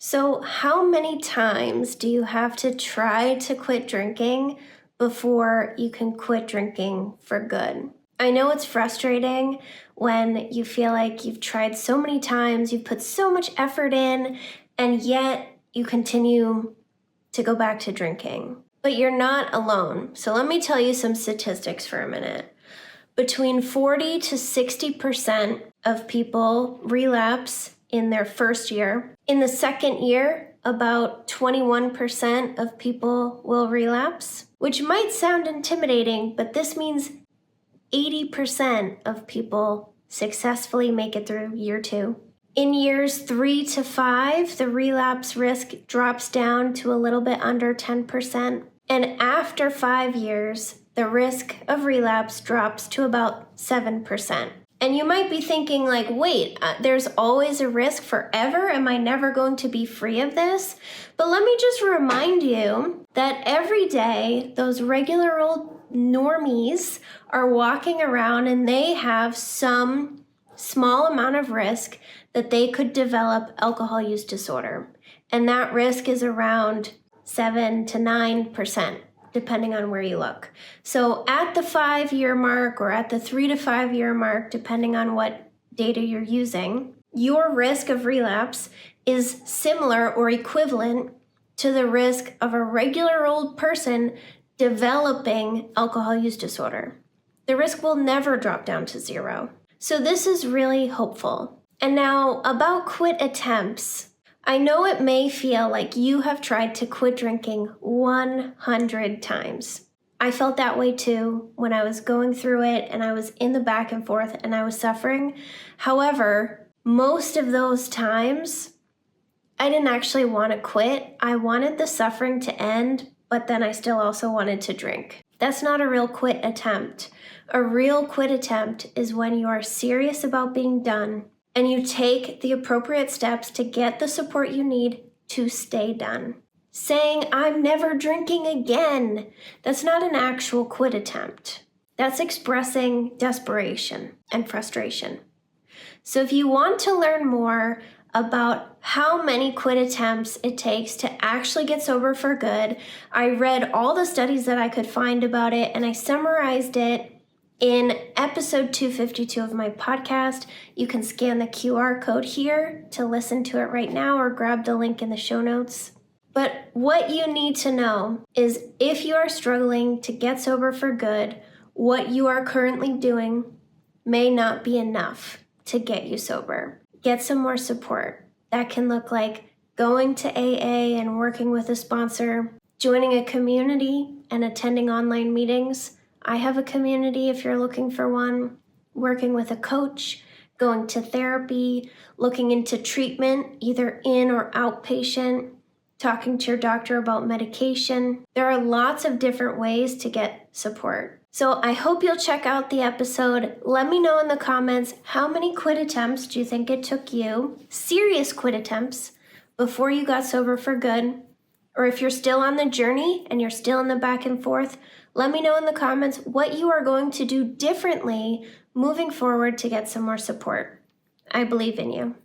So, how many times do you have to try to quit drinking before you can quit drinking for good? I know it's frustrating when you feel like you've tried so many times, you've put so much effort in, and yet you continue to go back to drinking. But you're not alone. So, let me tell you some statistics for a minute. Between 40 to 60% of people relapse in their first year. In the second year, about 21% of people will relapse, which might sound intimidating, but this means 80% of people successfully make it through year 2. In years 3 to 5, the relapse risk drops down to a little bit under 10%. And after 5 years, the risk of relapse drops to about 7%. And you might be thinking like, wait, there's always a risk forever? Am I never going to be free of this? But let me just remind you that every day, those regular old normies are walking around and they have some small amount of risk that they could develop alcohol use disorder. And that risk is around 7 to 9%. Depending on where you look. So at the 5-year mark or at the 3 to 5 year mark, depending on what data you're using, your risk of relapse is similar or equivalent to the risk of a regular old person developing alcohol use disorder. The risk will never drop down to 0. So this is really hopeful. And now about quit attempts. I know it may feel like you have tried to quit drinking 100 times. I felt that way too when I was going through it and I was in the back and forth and I was suffering. However, most of those times, I didn't actually want to quit. I wanted the suffering to end, but then I still also wanted to drink. That's not a real quit attempt. A real quit attempt is when you are serious about being done and you take the appropriate steps to get the support you need to stay done. Saying, I'm never drinking again, that's not an actual quit attempt. That's expressing desperation and frustration. So if you want to learn more about how many quit attempts it takes to actually get sober for good, I read all the studies that I could find about it and I summarized it in episode 252 of my podcast. You can scan the QR code here to listen to it right now or grab the link in the show notes. But what you need to know is if you are struggling to get sober for good, what you are currently doing may not be enough to get you sober. Get some more support. That can look like going to AA and working with a sponsor, joining a community and attending online meetings. I have a community if you're looking for one, working with a coach, going to therapy, looking into treatment, either in or outpatient, talking to your doctor about medication. There are lots of different ways to get support. So I hope you'll check out the episode. Let me know in the comments how many quit attempts do you think it took you, serious quit attempts, before you got sober for good. Or if you're still on the journey and you're still in the back and forth, let me know in the comments what you are going to do differently moving forward to get some more support. I believe in you.